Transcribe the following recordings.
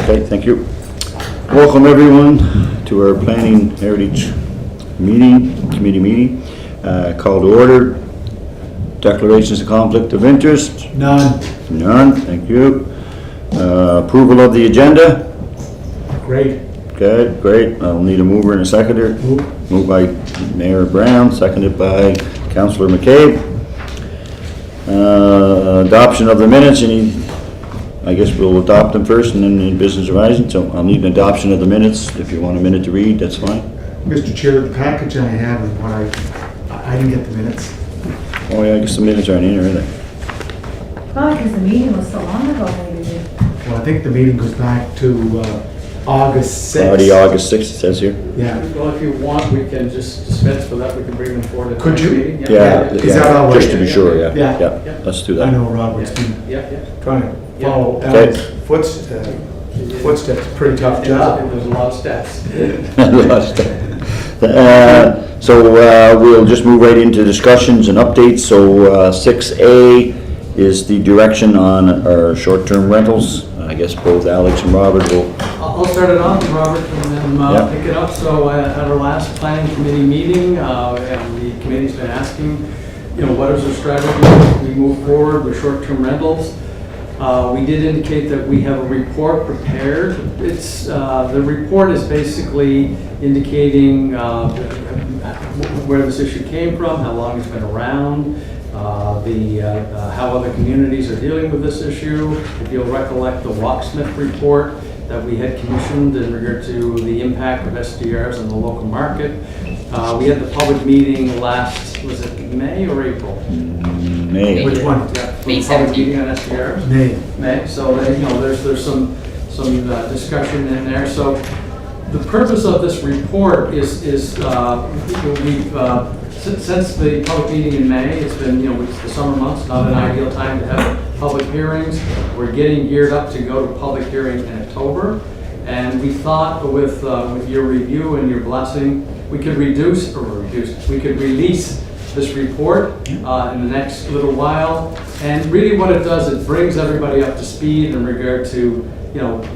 Okay, thank you. Welcome everyone to our Planning Heritage committee meeting. Call to order. Declarations of conflict of interest? None. None, thank you. Approval of the agenda? Great. Good, great. I'll need a mover and a seconder. Moved by Mayor Brown, seconded by Councillor McCabe. Adoption of the minutes. I guess we'll adopt them first and then in business arising. So I'll need an adoption of the minutes. If you want a minute to read, that's fine. Mr. Chair, the package I have is what I didn't get the minutes. Oh yeah, I guess the minutes aren't in, are they? Probably because the meeting was so long ago, maybe. Well, I think the meeting goes back to August 6th. Already August 6th, it says here. Yeah. Well, if you want, we can just dispense with that. We can bring them forward at the Could next you? meeting. Yeah, Is that all right? just to be sure, yeah. Yeah. Let's do I that. know Robert's been Yeah. trying to follow Okay. Alan's footsteps. Pretty tough job. There's a lot of stats. So we'll just move right into discussions and updates. So 6A is the direction on our short-term rentals. I guess both Alex and Robert will. I'll start it off, Robert, and then Yeah. pick it up. So at our last planning committee meeting, and the committee's been asking, what is our strategy as we move forward with short-term rentals? We did indicate that we have a report prepared. It's the report is basically indicating where this issue came from, how long it's been around, how other communities are dealing with this issue. If you'll recollect the Walksmith report that we had commissioned in regard to the impact of SDRs on the local market. We had the public meeting last, was it May or April? May. Which one? Yeah, May public 17th. meeting on SDRs. May. So there's some discussion in there. So the purpose of this report is we've since the public meeting in May, it's been it's the summer months, not an ideal time to have public hearings. We're getting geared up to go to public hearing in October, and we thought with your review and your blessing, we could we could release this report in the next little while. And really what it does, it brings everybody up to speed in regard to,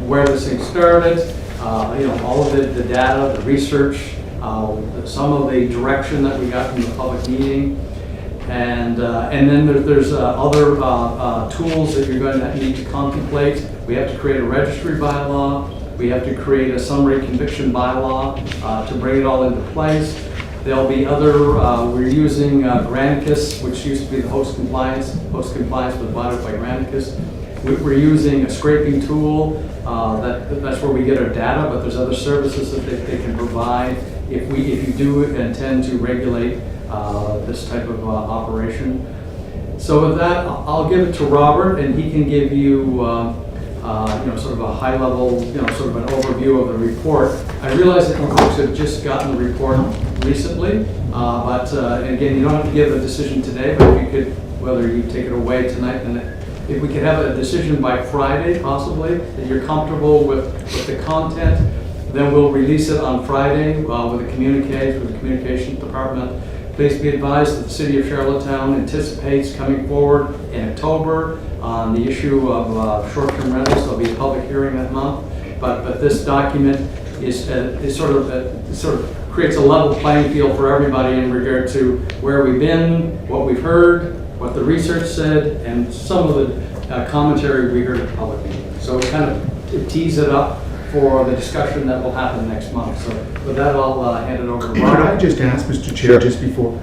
where this thing started, all of the data, the research, some of the direction that we got from the public meeting. And then there's other tools that you're going to need to contemplate. We have to create a registry bylaw. We have to create a summary conviction bylaw to bring it all into place. There'll be other, we're using Granicus, which used to be the host compliance, but bought it by Granicus. We're using a scraping tool, that's where we get our data, but there's other services that they can provide if you do intend to regulate this type of operation. So with that, I'll give it to Robert, and he can give you sort of a high level, sort of an overview of the report. I realize that you folks have just gotten the report recently, but again, you don't have to give a decision today, but if you could, whether you take it away tonight, and if we could have a decision by Friday, possibly, that you're comfortable with the content, then we'll release it on Friday with the communications department. Please be advised that the City of Charlottetown anticipates coming forward in October on the issue of short-term rentals. There'll be a public hearing that month, but this document is sort of creates a level playing field for everybody in regard to where we've been, what we've heard, what the research said, and some of the commentary we heard at the public meeting. So it kind of tees it up for the discussion that will happen next month. So with that, I'll hand it over to Mark. Could I just ask, Mr. Chair, Sure. just before,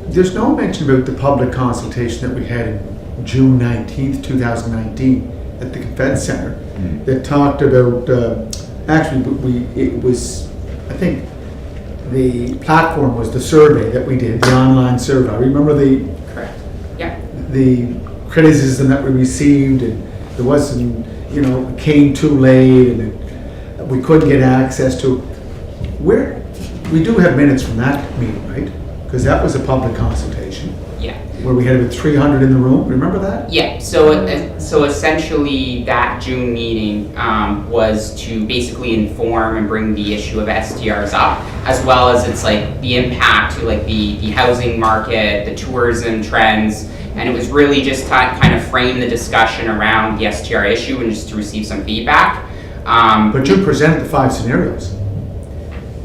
there's no mention about the public consultation that we had in June 19th, 2019 at the Conference Center that talked about, it was, I think, the platform was the survey that we did, the online survey. I remember Correct. Yeah. the criticism that we received, and there wasn't, it came too late, and we couldn't get access to. We do have minutes from that meeting, right? Because that was a public consultation. Yeah. Where we had about 300 in the room. Remember that? Yeah. So essentially, that June meeting was to basically inform and bring the issue of STRs up, as well as it's like the impact to like the housing market, the tourism trends. And it was really just to kind of frame the discussion around the STR issue and just to receive some feedback. But you presented the 5 scenarios.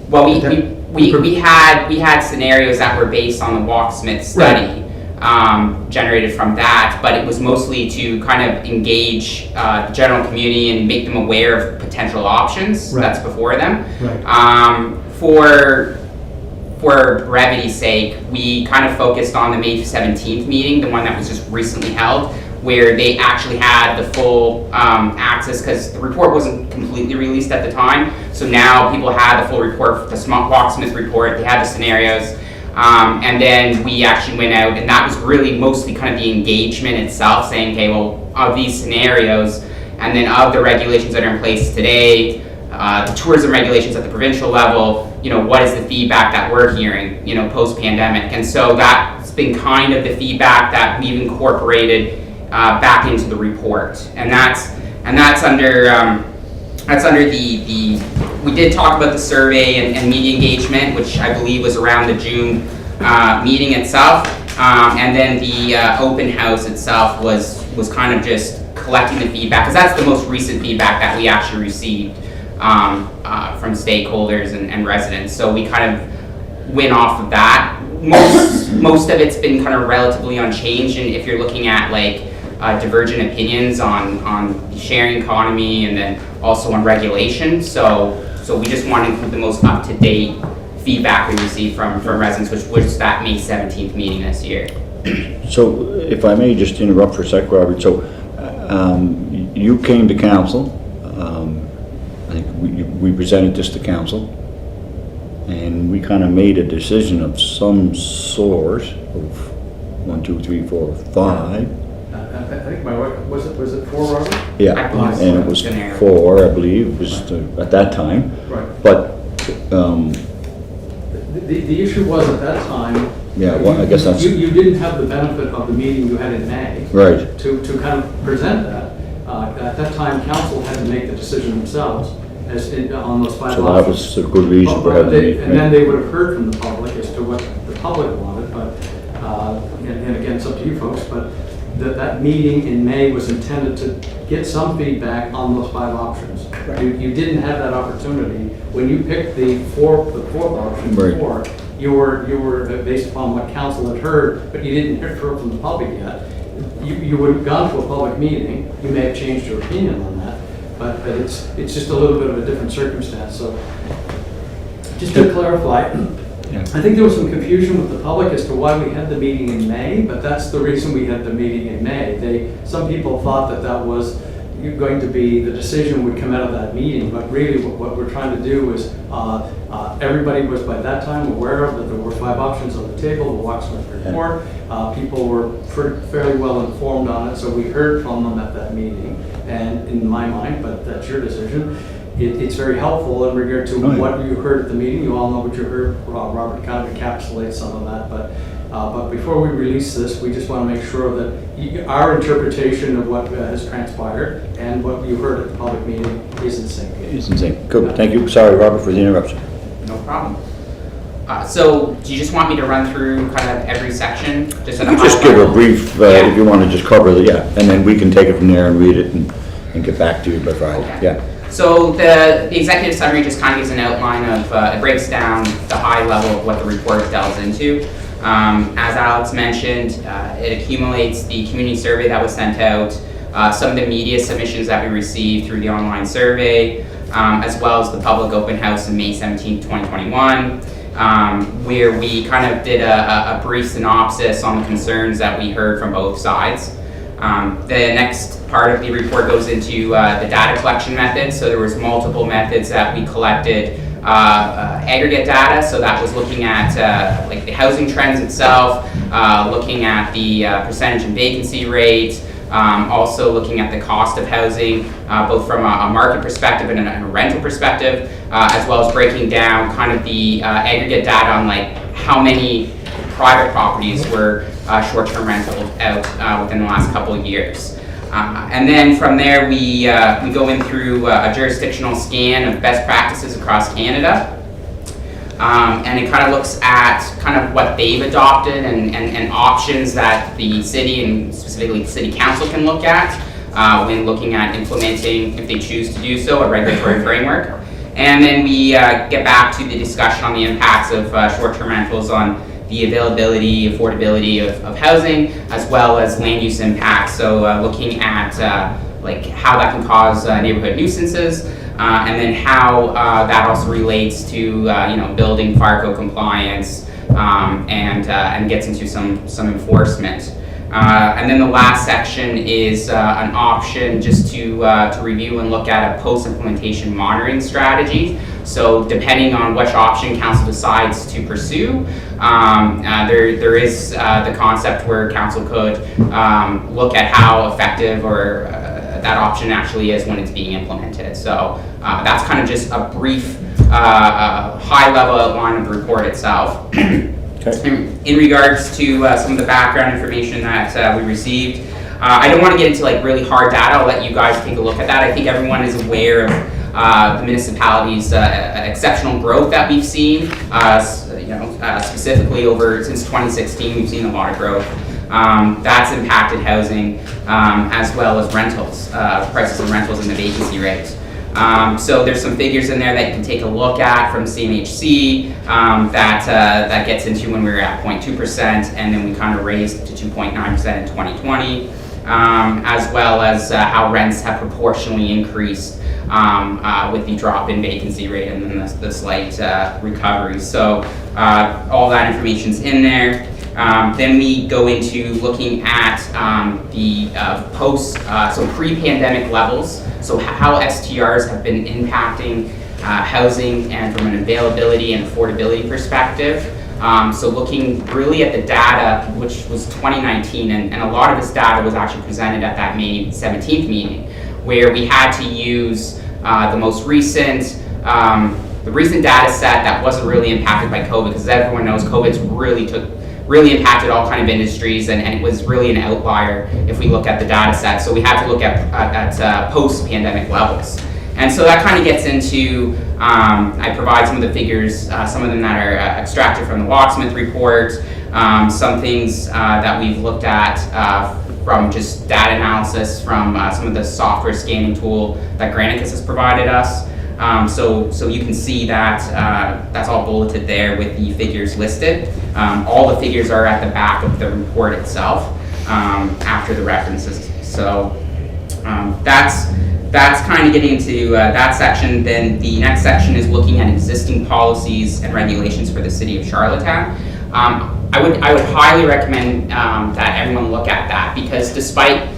Well, we had scenarios that were based on the Walksmith study, generated from that, but it was mostly to kind of engage the general community and make them aware of potential options that's before them. Right. For brevity's sake, we kind of focused on the May 17th meeting, the one that was just recently held, where they actually had the full access, because the report wasn't completely released at the time. So now people had the full report, the Walksmith report, they had the scenarios. And then we actually went out, and that was really mostly kind of the engagement itself, saying, okay, well, of these scenarios, and then of the regulations that are in place today, the tourism regulations at the provincial level, what is the feedback that we're hearing, post-pandemic? And so that's been kind of the feedback that we've incorporated back into the report, and that's under the we did talk about the survey and media engagement, which I believe was around the June meeting itself, and then the open house itself was kind of just collecting the feedback, because that's the most recent feedback that we actually received from stakeholders and residents. So we kind of went off of that. Most of it's been kind of relatively unchanged, and if you're looking at like divergent opinions on the sharing economy and then also on regulation. So we just want to include the most up-to-date feedback we received from residents, which was that May 17th meeting this year. So if I may just interrupt for a sec, Robert. So you came to council. I think we presented this to council, and we kind of made a decision of some sort of 1, 2, 3, 4, 5. I think my wife, was it 4, Robert? Yeah, I believe so. and it was 4, I believe, was at that time. Right. But the issue was at that time. yeah, well, I guess that's You didn't have the benefit of the meeting you had in May. right. To kind of present that. At that time, council had to make the decision themselves on those 5 So options. that was a good reason for having the meeting. And then they would have heard from the public as to what the public wanted, but, and again, it's up to you folks, but that meeting in May was intended to get some feedback on those 5 options. You didn't have that opportunity. When you picked the fourth option Right. before, you were based upon what council had heard, but you didn't hear from the public yet. You would have gone to a public meeting. You may have changed your opinion on that, but it's just a little bit of a different circumstance. So just to clarify, I think there was some confusion with the public as to why we had the meeting in May, but that's the reason we had the meeting in May. Some people thought that was going to be, the decision would come out of that meeting, but really what we're trying to do is, everybody was by that time aware of that there were 5 options on the table, the Walksmith report. People were fairly well informed on it, so we heard from them at that meeting. And in my mind, but that's your decision, it's very helpful in regard to what you heard at the meeting. You all know what you heard. Robert kind of encapsulates some of that, but before we release this, we just want to make sure that our interpretation of what has transpired and what you heard at the public meeting is in sync. It's insane. Good. Thank you. Sorry, Robert, for the interruption. No problem. So do you just want me to run through kind of every section? Just, Just give a brief, if you want to just cover and then we can take it from there and read it and get back to you by Friday. Okay. Yeah. So the executive summary just kind of gives an outline of, it breaks down the high level of what the report delves into. As Alex mentioned, it accumulates the community survey that was sent out, some of the media submissions that we received through the online survey, as well as the public open house on May 17, 2021, where we kind of did a brief synopsis on the concerns that we heard from both sides. The next part of the report goes into the data collection methods. So there was multiple methods that we collected aggregate data. So that was looking at like the housing trends itself, looking at the percentage and vacancy rate, also looking at the cost of housing, both from a market perspective and a rental perspective, as well as breaking down kind of the aggregate data on like how many private properties were short-term rental out within the last couple of years. And then from there, we go in through a jurisdictional scan of best practices across Canada. And it kind of looks at kind of what they've adopted and options that the city and specifically the city council can look at. when looking at implementing, if they choose to do so, a regulatory framework. And then we get back to the discussion on the impacts of short-term rentals on the availability, affordability of housing, as well as land use impacts. So looking at like how that can cause neighborhood nuisances, and then how that also relates to building fire code compliance, and gets into some enforcement. And then the last section is an option just to review and look at a post-implementation monitoring strategy. So depending on which option council decides to pursue, there is the concept where council could look at how effective or that option actually is when it's being implemented. So that's kind of just a brief high-level outline of the report itself. Okay. In regards to some of the background information that we received, I don't want to get into like really hard data. I'll let you guys take a look at that. I think everyone is aware of the municipality's exceptional growth that we've seen. Specifically since 2016, we've seen a lot of growth. That's impacted housing as well as rentals, prices of rentals and the vacancy rate. So there's some figures in there that you can take a look at from CMHC that gets into when we were at 0.2%, and then we kind of raised to 2.9% in 2020, as well as how rents have proportionally increased with the drop in vacancy rate and then the slight recovery. So all that information's in there. Then we go into looking at the so pre-pandemic levels, so how STRs have been impacting housing and from an availability and affordability perspective. So looking really at the data, which was 2019, and a lot of this data was actually presented at that May 17th meeting, where we had to use the most recent data set that wasn't really impacted by COVID, because everyone knows COVID's really impacted all kind of industries, and it was really an outlier if we look at the data set. So we had to look at post-pandemic levels. And so that kind of gets into, I provide some of the figures, some of them that are extracted from the Locksmith report, some things that we've looked at from just data analysis from some of the software scanning tool that Granicus has provided us. So you can see that that's all bulleted there with the figures listed. All the figures are at the back of the report itself after the references. So that's kind of getting into that section. Then the next section is looking at existing policies and regulations for the city of Charlottetown. I would highly recommend that everyone look at that, because despite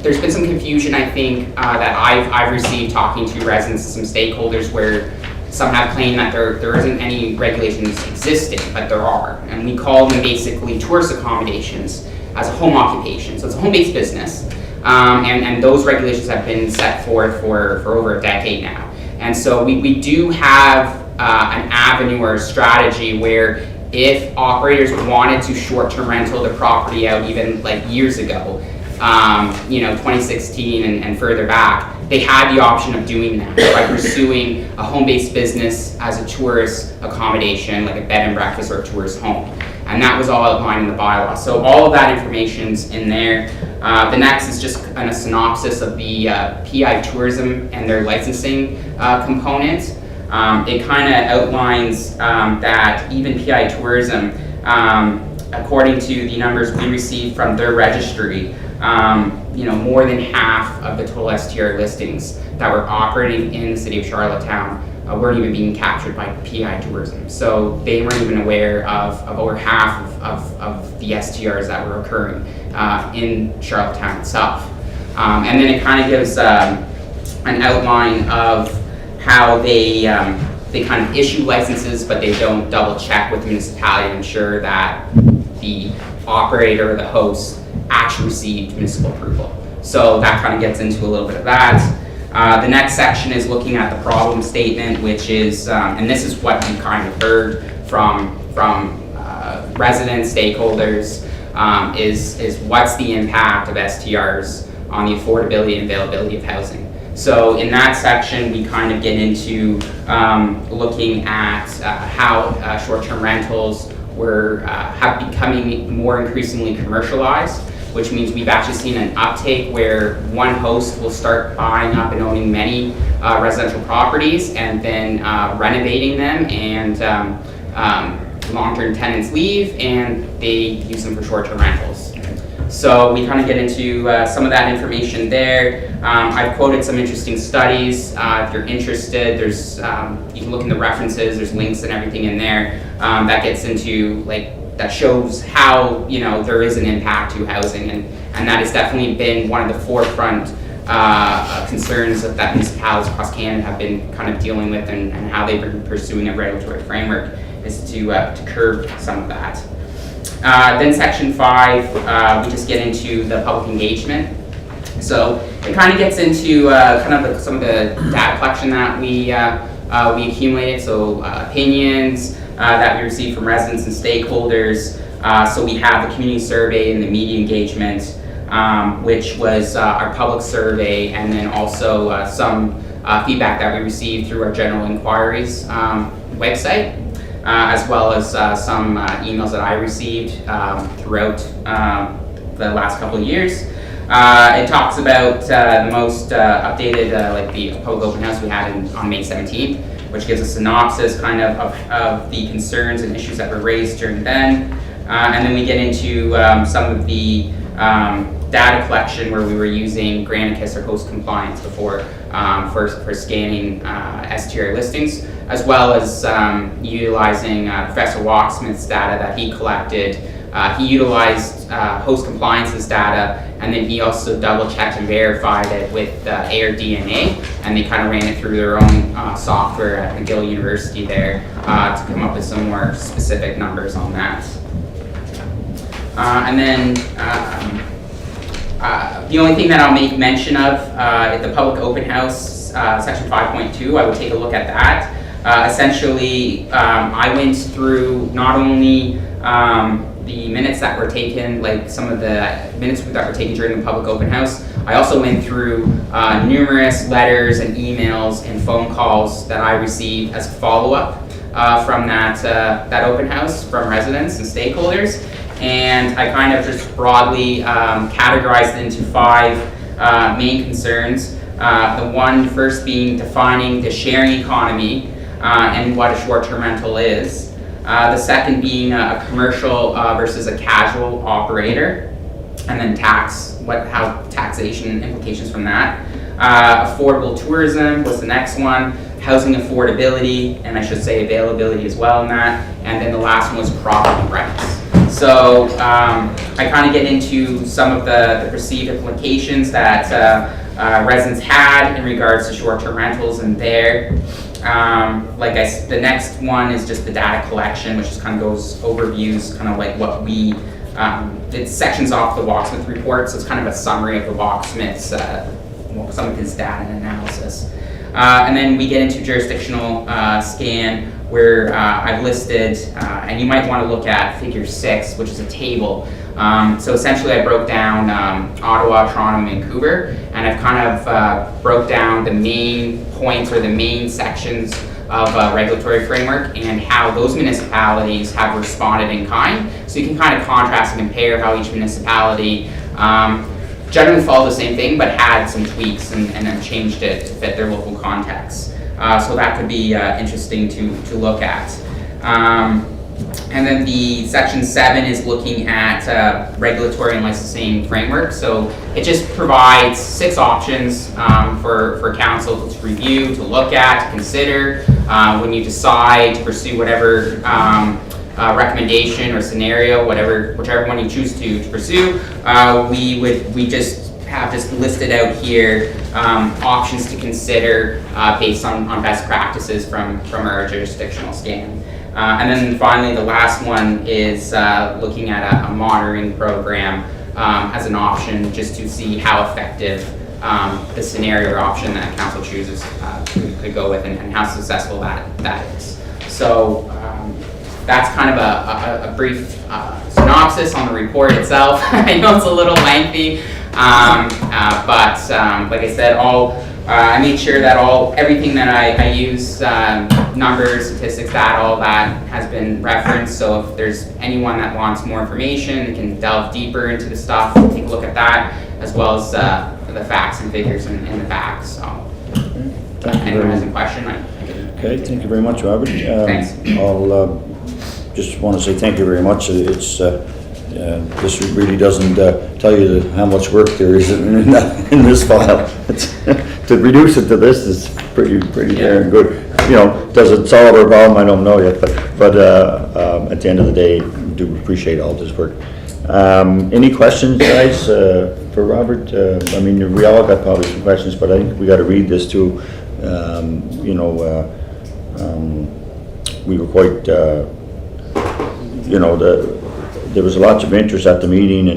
there's been some confusion, I think, that I've received talking to residents and some stakeholders, where some have claimed that there isn't any regulations existing, but there are. And we call them basically tourist accommodations as a home occupation. So it's a home-based business. And those regulations have been set forth for over a decade now. And so we do have an avenue or a strategy where if operators wanted to short-term rental their property out even like years ago, 2016 and further back, they had the option of doing that by pursuing a home-based business as a tourist accommodation, like a bed and breakfast or a tourist home. And that was all outlined in the bylaw. So all of that information's in there. The next is just a synopsis of the PI tourism and their licensing component. It kind of outlines that even PI tourism, according to the numbers we received from their registry, more than half of the total STR listings that were operating in the city of Charlottetown weren't even being captured by PI tourism. So they weren't even aware of over half of the STRs that were occurring in Charlottetown itself. And then it kind of gives an outline of how they kind of issue licenses, but they don't double check with the municipality to ensure that the operator or the host actually received municipal approval. So that kind of gets into a little bit of that. The next section is looking at the problem statement, which is, and this is what we kind of heard from residents, stakeholders, is what's the impact of STRs on the affordability and availability of housing. So in that section, we kind of get into looking at how short-term rentals have becoming more increasingly commercialized. which means we've actually seen an uptake where one host will start buying up and owning many residential properties and then renovating them, and long-term tenants leave and they use them for short-term rentals. So we kind of get into some of that information there. I've quoted some interesting studies. If you're interested, there's you can look in the references. There's links and everything in there that gets into that shows how there is an impact to housing, and that has definitely been one of the forefront concerns that municipalities across Canada have been kind of dealing with, and how they've been pursuing a regulatory framework is to curb some of that. Then section 5, we just get into the public engagement. So it kind of gets into some of the data collection that we accumulated. So opinions that we received from residents and stakeholders. So we have the community survey and the media engagement, which was our public survey, and then also some feedback that we received through our general inquiries website. As well as some emails that I received throughout the last couple of years. It talks about the most updated, the public open house we had on May 17th, which gives a synopsis kind of the concerns and issues that were raised during then. And then we get into some of the data collection where we were using Granicus or host compliance before for scanning STR listings, as well as utilizing Professor Walksmith's data that he collected. He utilized host compliance's data, and then he also double checked and verified it with AirDNA, and they kind of ran it through their own software at McGill University there to come up with some more specific numbers on that. And then the only thing that I'll make mention of the public open house, section 5.2, I would take a look at that. Essentially, I went through not only the minutes that were taken, like some of the minutes that were taken during the public open house, I also went through numerous letters and emails and phone calls that I received as follow-up from that open house from residents and stakeholders. And I kind of just broadly categorized it into 5 main concerns. The one first being defining the sharing economy and what a short-term rental is. The second being a commercial versus a casual operator. And then how taxation implications from that. Affordable tourism was the next one. Housing affordability, and I should say availability as well in that. And then the last one was property rights. So I kind of get into some of the perceived implications that residents had in regards to short-term rentals and there. The next one is just the data collection, which just kind of overviews kind of like what we, it's sections off the Walksmith report, so it's kind of a summary of the Walksmith's, some of his data and analysis. And then we get into jurisdictional scan, where I've listed, and you might want to look at figure 6, which is a table. So essentially I broke down Ottawa, Toronto, and Vancouver, and I've kind of broke down the main points or the main sections of regulatory framework and how those municipalities have responded in kind. So you can kind of contrast and compare how each municipality generally followed the same thing, but had some tweaks and then changed it to fit their local context. So that could be interesting to look at. And then the section 7 is looking at regulatory and licensing framework. So it just provides 6 options for council to review, to look at, to consider when you decide to pursue whatever recommendation or scenario, whichever one you choose to pursue. We just have listed out here options to consider based on best practices from our jurisdictional scan. And then finally, the last one is looking at a monitoring program as an option, just to see how effective the scenario or option that council chooses could go with, and how successful that is. So that's kind of a brief synopsis on the report itself. I know it's a little lengthy, but like I said, all I made sure that everything that I use, numbers, statistics, all that has been referenced. So if there's anyone that wants more information, they can delve deeper into the stuff, take a look at that, as well as the facts and figures in the back. So if Thank you anyone very has a much. question, Okay, thank you very much, Robert. Thanks. I'll just want to say thank you very much. It's this really doesn't tell you how much work there is in this file. To reduce it to this is pretty darn good. You know, does it solve our problem? I don't know yet, but at the end of the day, do appreciate all this work. Any questions, guys, for Robert? I mean, we all got probably some questions, but I think we got to read this too. You know, we were quite, you know, there was lots of interest at the meeting,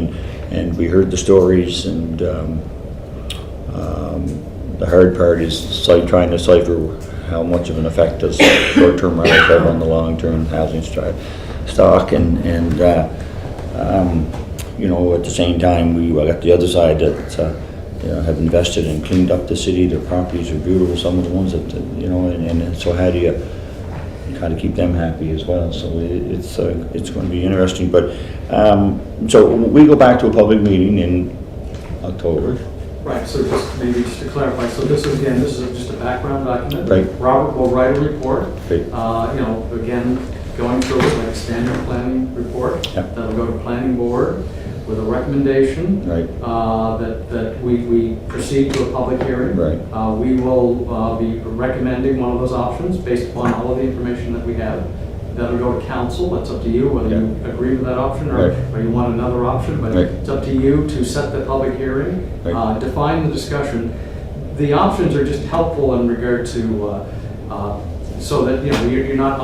and we heard the stories, and the hard part is trying to decipher how much of an effect does short-term rentals have on the long-term housing stock, and you know, at the same time, we got the other side that you know, have invested and cleaned up the city. Their properties are beautiful, some of the ones that, you know, and so how do you kind of keep them happy as well? So it's going to be interesting. But so we go back to a public meeting in October. Right, so just to clarify, so this is just a background document. Right. Robert will write a report. Right. You know, again, going through it like a standard planning report. Yep. That'll go to planning board with a recommendation. Right. That we proceed to a public hearing. Right. We will be recommending one of those options based upon all of the information that we have. That'll go to council. That's up to you whether you agree with that option or you want another option. But it's up to you to set the public hearing, define the discussion. The options are just helpful in regard to so that you know you're not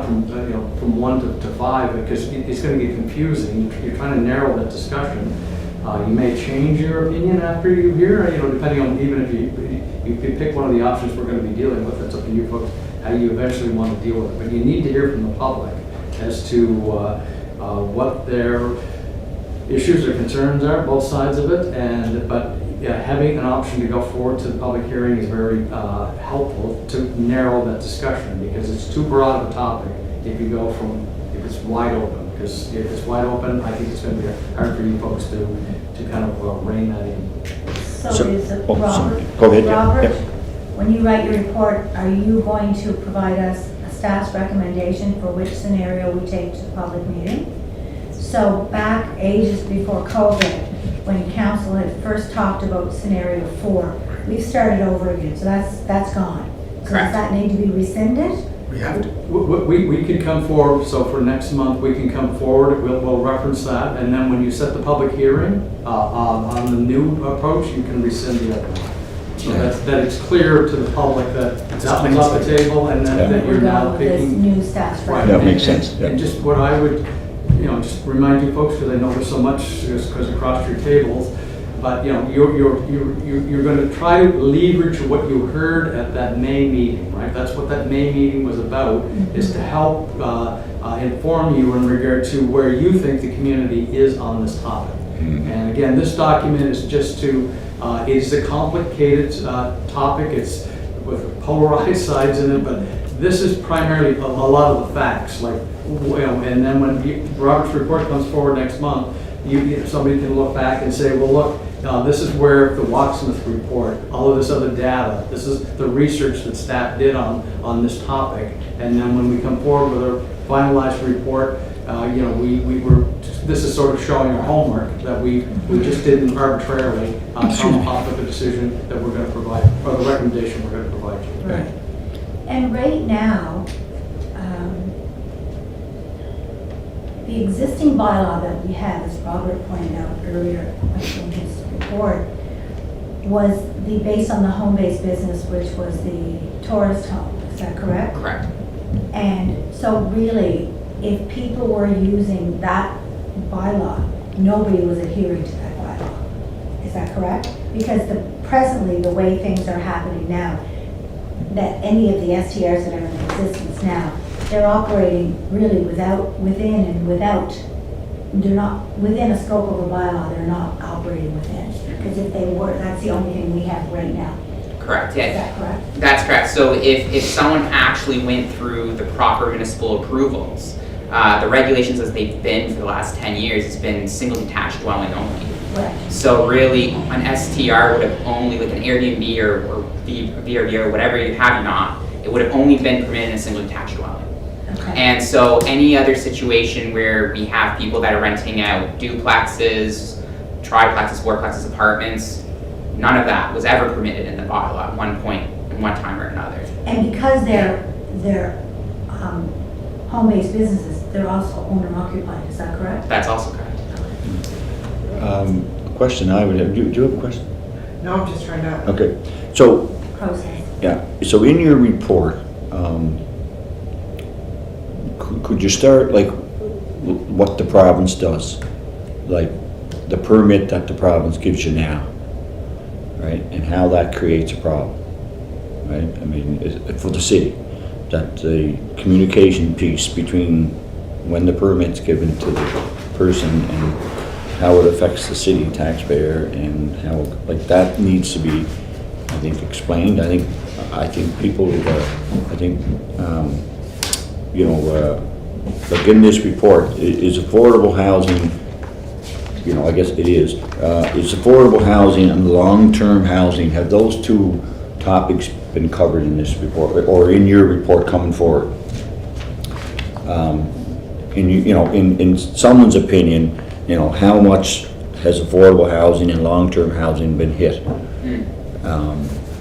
from 1 to 5, because it's going to get confusing. You're trying to narrow that discussion. You may change your opinion after you hear, you know, depending on, even if you could pick one of the options we're going to be dealing with. It's up to you folks how you eventually want to deal with it. But you need to hear from the public as to what their issues or concerns are, both sides of it. But having an option to go forward to the public hearing is very helpful to narrow that discussion, because it's too broad of a topic if it's wide open. Because if it's wide open, I think it's going to be hard for you folks to kind of rein that in. So is it, Robert? Go ahead. Robert, Yeah. when you write your report, are you going to provide us a staff's recommendation for which scenario we take to the public meeting? So back ages before COVID, when council had first talked about scenario 4, we've started over again, so that's gone. So Correct. does that need to be rescinded? We haven't. We can come forward, so for next month, we can come forward, we'll reference that, and then when you set the public hearing on the new approach, you can rescind the other one. So that it's clear to the public that that was off the table, and then that you're now With this picking. new staff's Right. That recommendation. makes sense. Yeah. And just what I would, just remind you folks, because I know there's so much, just because across your tables, but you're going to try to leverage what you heard at that May meeting, right? That's what that May meeting was about, is to help inform you in regard to where you think the community is on this topic. And again, this document is just to, it's a complicated topic. It's with polarized sides in it, but this is primarily a lot of the facts. Like, and then when Robert's report comes forward next month, somebody can look back and say, well, look, this is where the Walksmith report, all of this other data, this is the research that staff did on this topic. And then when we come forward with a finalized report, this is sort of showing our homework that we just didn't arbitrarily come up with a decision that we're going to provide, or the recommendation we're going to provide you. Right. And right now, the existing bylaw that we have, as Robert pointed out earlier in his report, was based on the home-based business, which was the tourist home. Is that correct? Correct. And so really, if people were using that bylaw, nobody was adhering to that bylaw. Is that correct? Because presently, the way things are happening now, that any of the STRs that are in existence now, they're operating really they're not within a scope of a bylaw, they're not operating within. Because if they were, that's the only thing we have right now. Correct, Is yeah. that correct? That's correct. So if someone actually went through the proper municipal approvals, the regulations as they've been for the last 10 years, it's been single detached dwelling only. Right. So really, an STR would have only, like an Airbnb or VRB or whatever you have not, it would have only been permitted in a single detached dwelling. Okay. And so any other situation where we have people that are renting out duplexes, triplexes, fourplexes, apartments, none of that was ever permitted in the bylaw at one point, at one time or another. And because they're home-based businesses, they're also owner-occupied, is that correct? That's also correct. A question I would have, do you have a question? No, I'm just trying to. Okay, so, Process. yeah, so in your report, could you start, like, what the province does? Like, the permit that the province gives you now, right? And how that creates a problem, right? I mean, for the city, that the communication piece between when the permit's given to the person and how it affects the city taxpayer and how, like, that needs to be, I think, explained. I think people, like in this report, is affordable housing, I guess it is affordable housing and long-term housing, have those two topics been covered in this report, or in your report coming forward? In someone's opinion, how much has affordable housing and long-term housing been hit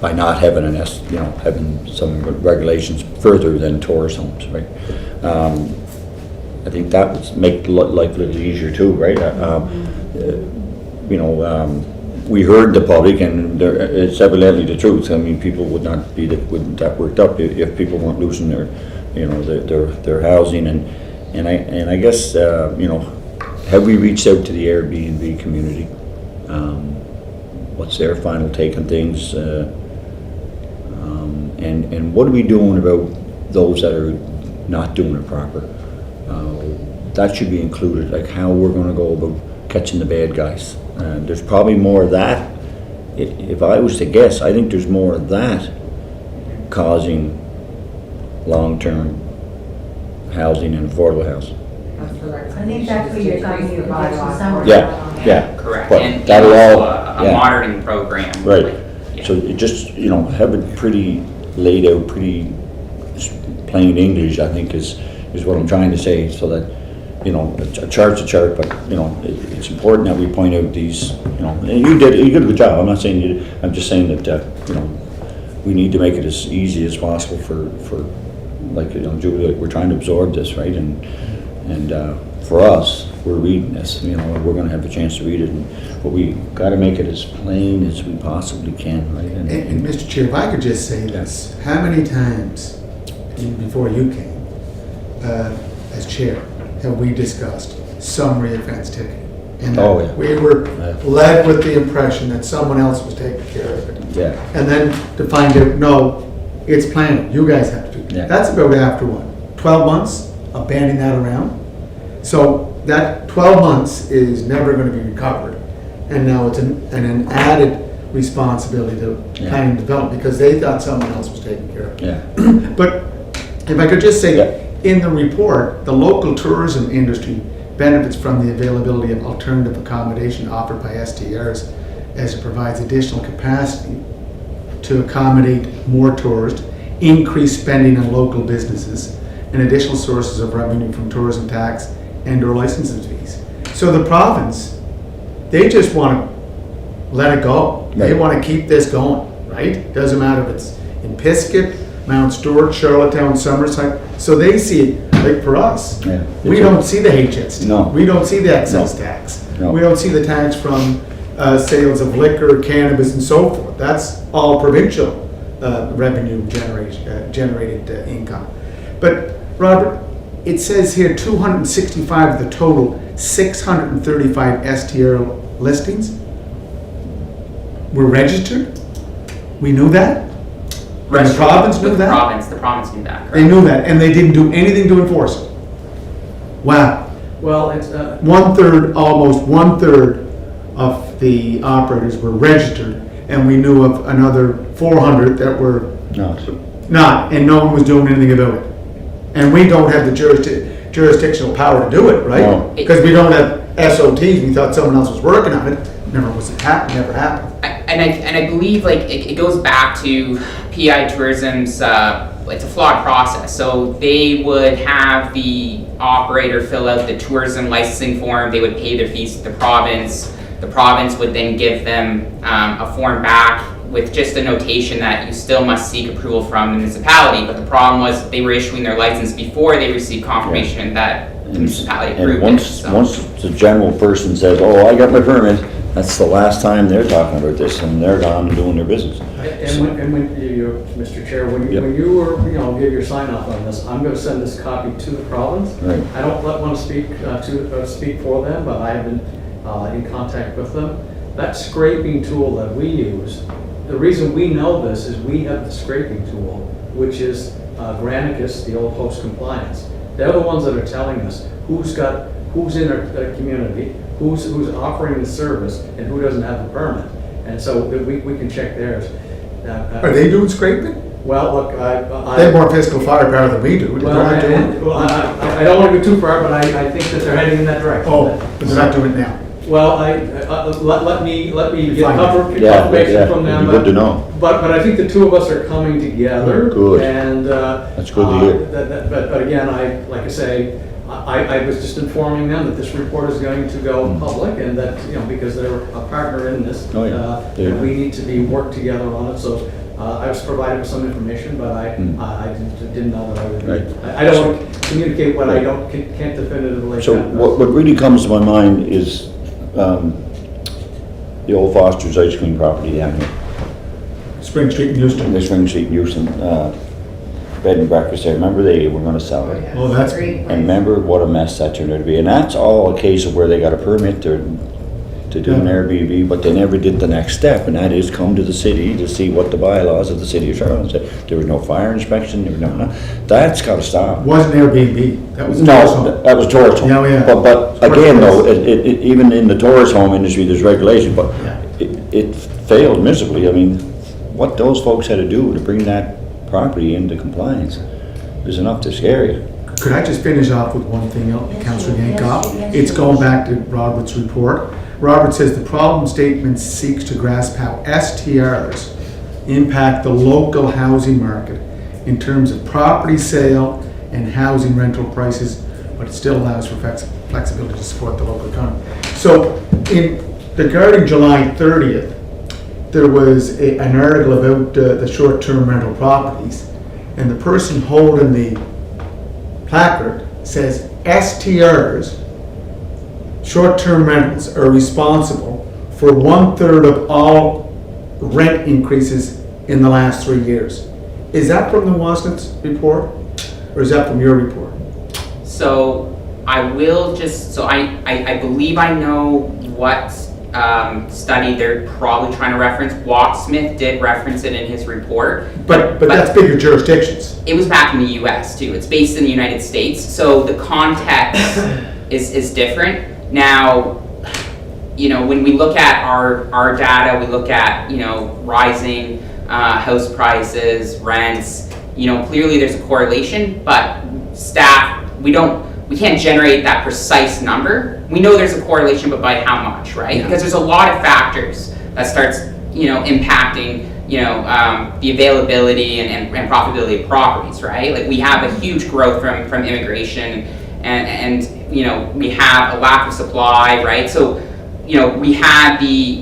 by not having having some regulations further than tourist homes, right? I think that would make life a little easier too, right? We heard the public, and it's evidently the truth. I mean, people would not be that worked up if people weren't losing their housing, and I guess have we reached out to the Airbnb community? What's their final take on things? And what are we doing about those that are not doing it proper? That should be included, like how we're going to go about catching the bad guys. There's probably more of that. If I was to guess, I think there's more of that causing long-term housing and affordable housing. I think that's what you're talking about, some. Yeah. Correct. But And that'll also all- a yeah. monitoring program. Right. like, yeah. So it just, have it pretty laid out, pretty plain English, I think is what I'm trying to say, so that, a chart's a chart, but, it's important that we point out these, and you did a good job. I'm not saying you, I'm just saying that, we need to make it as easy as possible for like, Julie, we're trying to absorb this, right? And for us, we're reading this, we're gonna have a chance to read it, but we gotta make it as plain as we possibly can, right? And Mr. Chair, if I could just say this, how many times, before you came, as chair, have we discussed summary offense ticket? And that Oh, yeah. we were led with the impression that someone else was taking care of it. Yeah, And then to find out, no, it's planning, you guys have to do Yeah. it. That's about after what, 12 months of banding that around? So that 12 months is never going to be recovered. And now it's an added responsibility to Yeah. planning and development because they thought someone else was taking care of it. yeah, But if I could just say, Yeah. in the report, the local tourism industry benefits from the availability of alternative accommodation offered by STRs as it provides additional capacity to accommodate more tourists, increase spending on local businesses, and additional sources of revenue from tourism tax and/or licensing fees. So the province, they just want to let it go. They Right. want to keep this going, right? Doesn't matter if it's in Pisgah, Mount Stewart, Charlottetown, Somerset. So they see it, like for us, yeah. we don't see the HST. No. We don't see the excise tax. No. We don't see the tax from sales of liquor, cannabis, and so forth. That's all provincial revenue generated income. But Robert, it says here 265 of the total 635 STR listings were registered. We knew that. And the province knew The that. province knew that, correct? They knew that, and they didn't do anything to enforce it. Wow. Well, it's, Almost one third of the operators were registered and we knew of another 400 that were No, not, and no one was doing anything about it. And we don't have the jurisdictional power to do it, No. right? Because we don't have SOTs, we thought someone else was working on it, never happened. And I believe like it goes back to PI Tourism's, it's a flawed process. So they would have the operator fill out the tourism licensing form, they would pay their fees to the province. The province would then give them a form back with just a notation that you still must seek approval from the municipality. But the problem was they were issuing their license before they received confirmation that the municipality approved and it. So. once the general person says, oh, I got my permit, that's the last time they're talking about this, and they're gone doing their business. And when you, Mr. Chair, when Yep. you were, give your sign off on this, I'm gonna send this copy to the province. Right. I don't want to speak for them, but I have been in contact with them. That scraping tool that we use, the reason we know this is we have the scraping tool, which is Granicus, the old host compliance. They're the ones that are telling us who's in our community, who's offering the service, and who doesn't have the permit. And so we can check theirs. Are they doing scraping? Well, look, They have more physical firepower than we do. They're not doing it. I don't want to go too far, but I think that they're heading in that direction. Oh, but they're not doing it now. Well, let me get Find out. confirmation from them. It'd be good to know. But I think the two of us are coming together. Good. And That's good to hear. But again, like I say, I was just informing them that this report is going to go public, and that because they're a partner in this, Oh, yeah. and we need to work together on it. So I was provided with some information, but I didn't know that I would. Right. I don't want to communicate what I can't definitively. So what really comes to my mind is the old Foster's ice cream property down here. Spring Street in Houston. The Spring Street in Houston, bed and breakfast there, remember they were gonna sell it? Oh, that's, And remember what a mess that turned out to be, and that's all a case of where they got a permit to do an Airbnb, but they never did the next step, and that is come to the city to see what the bylaws of the city of Charlotte said. There was no fire inspection, there was no, that's gotta stop. wasn't Airbnb, that was a tourist No, home. that was tourist home. Yeah, yeah. But again, though, even in the tourist home industry, there's regulation, but Yeah. it failed miserably. I mean, what those folks had to do to bring that property into compliance is enough to scare you. Could I just finish off with one thing, Councillor Yes, Yankoff? yes, It's yes. going back to Robert's report. Robert says the problem statement seeks to grasp how STRs impact the local housing market in terms of property sale and housing rental prices, but it still allows for flexibility to support the local economy. So regarding July 30th, there was an article about the short-term rental properties, and the person holding the placard says STRs, short-term rentals, are responsible for 1/3 of all rent increases in the last 3 years. Is that from the Wasnet's report, or is that from your report? So I will just, so I believe I know what study they're probably trying to reference. Smith did reference it in his report. But that's bigger jurisdictions. It was back in the US too. It's based in the United States, so the context is different. Now, when we look at our data, we look at, rising house prices, rents, clearly there's a correlation, but staff, we can't generate that precise number. We know there's a correlation, but by how much, right? Yeah. Because there's a lot of factors that starts, impacting, the availability and profitability of properties, right? Like we have a huge growth from immigration and we have a lack of supply, right? So, we had the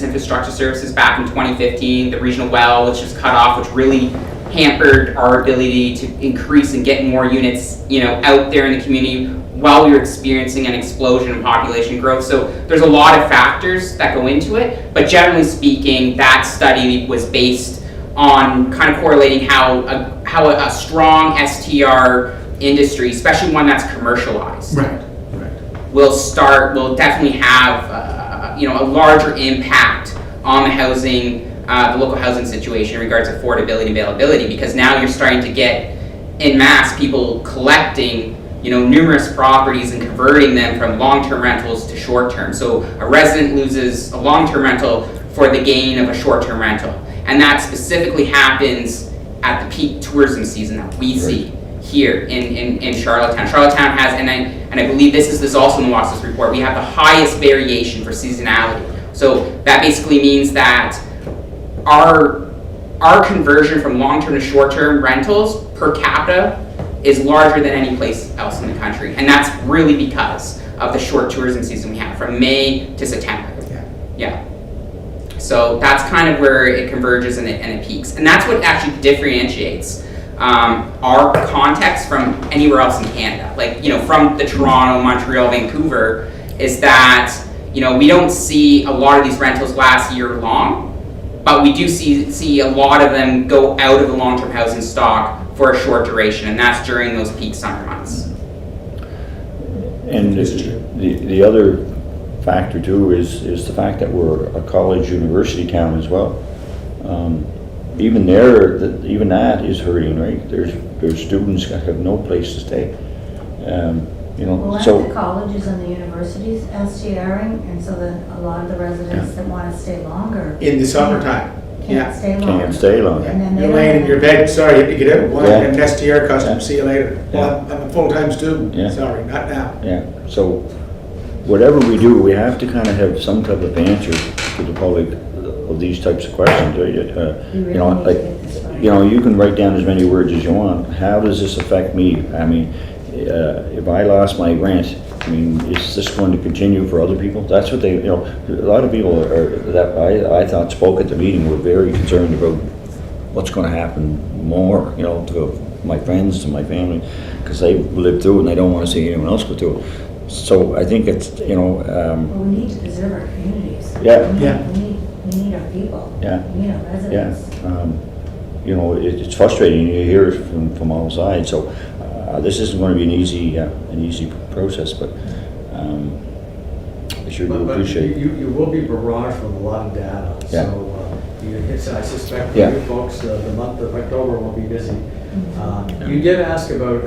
infrastructure services back in 2015, the regional well, which was cut off, which really hampered our ability to increase and get more units, out there in the community while we were experiencing an explosion in population growth. So there's a lot of factors that go into it, but generally speaking, that study was based on kind of correlating how a strong STR industry, especially one that's commercialized, Right. will definitely have a larger impact on the local housing situation in regards to affordability, availability, because now you're starting to get en masse people collecting numerous properties and converting them from long-term rentals to short-term. So a resident loses a long-term rental for the gain of a short-term rental. And that specifically happens at the peak tourism season that we see here in Charlottetown. Charlottetown has, and I believe this is also in the WASS report, we have the highest variation for seasonality. So that basically means that our conversion from long-term to short-term rentals per capita is larger than any place else in the country. And that's really because of the short tourism season we have from May to September. Yeah. So that's kind of where it converges and it peaks. And that's what actually differentiates our context from anywhere else in Canada. Like, from the Toronto, Montreal, Vancouver, is that, we don't see a lot of these rentals last year long, but we do see a lot of them go out of the long-term housing stock for a short duration, and that's during those peak summer months. And the other factor too is the fact that we're a college university town as well. Even that is hurting, right? There's students that have no place to stay. Well, aren't the colleges and the universities STRing, and so then a lot of the residents that want to stay longer In the summertime. can't stay longer. Can't stay long. And then they You're laying in your bed, sorry, you have to get out, one, Yeah. and an STR custom, Yeah. see you later. Well, I'm a full-time student, Yeah. sorry, not now. Yeah, so whatever we do, we have to kind of have some type of answer to the public of these types of questions, right? We really need to Like, get this right. you can write down as many words as you want. How does this affect me? I mean, if I lost my rent, I mean, is this going to continue for other people? That's what a lot of people that I thought spoke at the meeting were very concerned about what's going to happen more, to my friends, to my family, because they've lived through it and they don't want to see anyone else go through it. So I think it's, Well, we need to preserve our communities. Yeah. Yeah. We need our people. Yeah. We need our yeah, residents. it's frustrating. You hear it from all sides. So this isn't going to be an easy process, but I sure do But appreciate. you will be barraged with a lot of data. Yeah. So I suspect for Yeah. you folks, the month of October will be busy. Mm-hmm. You did ask about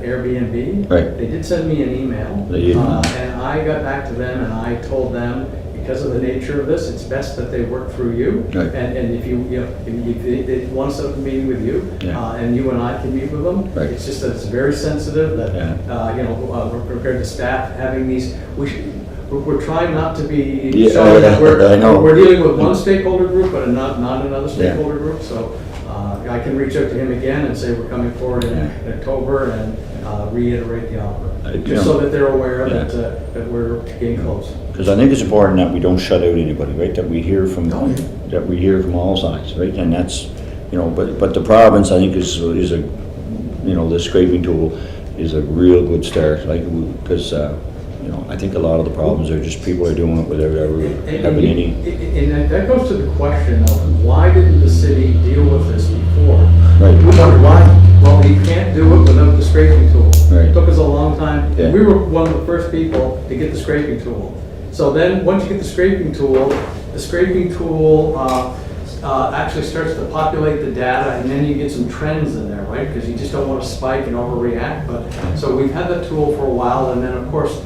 Airbnb. Right. They did send me an email. They did. And I got back to them and I told them, because of the nature of this, it's best that they work through you. Right. And if if they want to set up a meeting with you, Yeah. and you and I can meet with them, Right. it's just that it's very sensitive that, Yeah. we're prepared to staff having these, we're trying not to be Yeah, showing that I know. we're dealing with one stakeholder group, but not another stakeholder group, so I can reach out to him again and say we're coming forward in October and reiterate the offer, just so that they're aware Yeah. that we're getting close. Because I think it's important that we don't shut out anybody, right? That we hear from Oh, yeah. that we hear from all sides, right? And that's, but the province, I think, is a, the scraping tool is a real good start, like, because I think a lot of the problems are just people are doing it without ever having any. And that goes to the question of why didn't the city deal with this before? Right. We wonder why. Well, you can't do it without the scraping tool. Right. It took us a long time. Yeah. We were one of the first people to get the scraping tool. So then, once you get the scraping tool actually starts to populate the data, and then you get some trends in there, right? Because you just don't want to spike and overreact. But so we've had that tool for a while, and then of course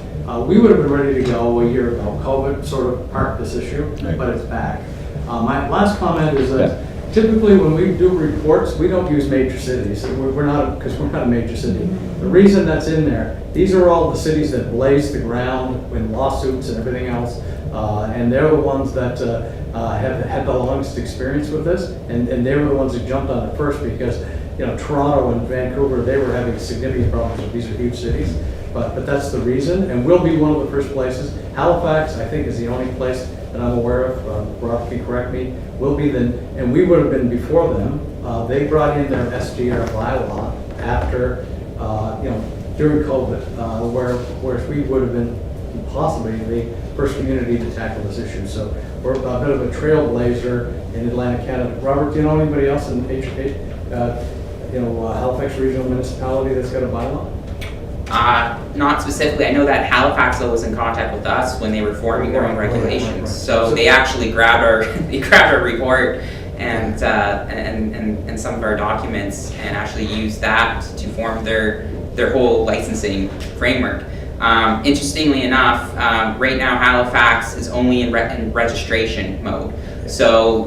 we would have been ready to go a year ago. COVID sort of parked this issue, Right. but it's back. My last comment is that typically when we do reports, we don't use major cities. We're not, because we're not a major city. The reason that's in there, these are all the cities that blazed the ground in lawsuits and everything else, and they're the ones that have had the longest experience with this, and they were the ones that jumped on it first because, Toronto and Vancouver, they were having significant problems with these are huge cities. But that's the reason, and we'll be one of the first places. Halifax, I think, is the only place that I'm aware of, Rob can correct me, will be then, and we would have been before them. They brought in their SGR bylaw after, during COVID, where we would have been possibly the first community to tackle this issue. So we're a bit of a trailblazer in Atlantic Canada. Robert, do you know anybody else in Halifax Regional Municipality that's got a bylaw? Not specifically. I know that Halifax was in contact with us when they were forming their own regulations. Right. So they actually grabbed our report and some of our documents and actually used that to form their whole licensing framework. Interestingly enough, right now Halifax is only in registration mode. So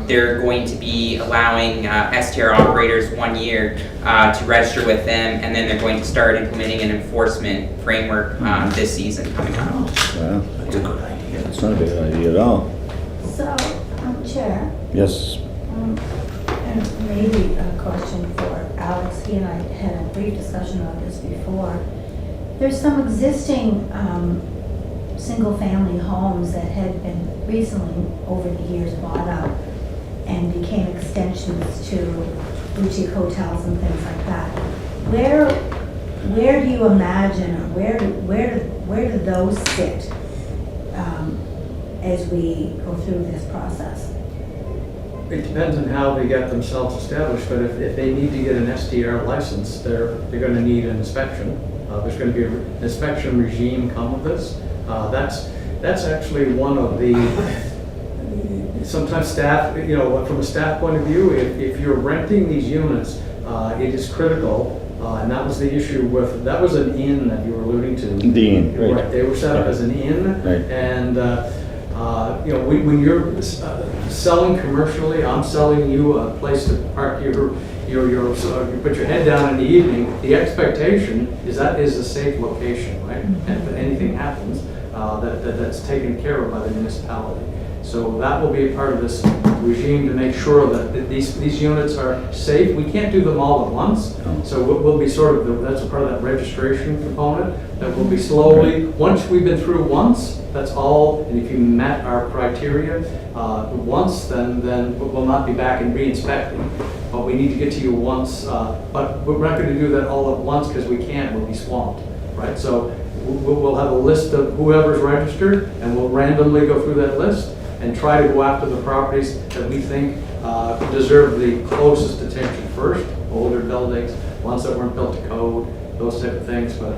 they're going to be allowing STR operators 1 year to register with them, and then they're going to start implementing an enforcement framework this season coming up. Wow, that's a good idea. That's not a bad idea at all. So, Chair, Yes, and maybe a question for Alex. He and I had a brief discussion about this before. There's some existing single-family homes that had been recently, over the years, bought up and became extensions to boutique hotels and things like that. Where do you imagine, or where do those sit as we go through this process? It depends on how they get themselves established, but if they need to get an STR license, they're going to need an inspection. There's going to be an inspection regime come with this. That's actually one of the, sometimes staff, from a staff point of view, if you're renting these units, it is critical, and that was the issue with, that was an inn that you were alluding to. the inn, right. They were set up as an inn, Right. and when you're selling commercially, I'm selling you a place to park you put your head down in the evening. The expectation is that is a safe location, right? And if anything happens, that's taken care of by the municipality. So that will be a part of this regime to make sure that these units are safe. We can't do them all at once, so we'll be sort of that's a part of that registration component that will be slowly. Once we've been through once, that's all. And if you met our criteria once, then we'll not be back and re-inspecting. But we need to get to you once. But we're not going to do that all at once because we can't. We'll be swamped, right? So we'll have a list of whoever's registered, and we'll randomly go through that list and try to go after the properties that we think deserve the closest attention first. Older buildings, ones that weren't built to code, those type of things. But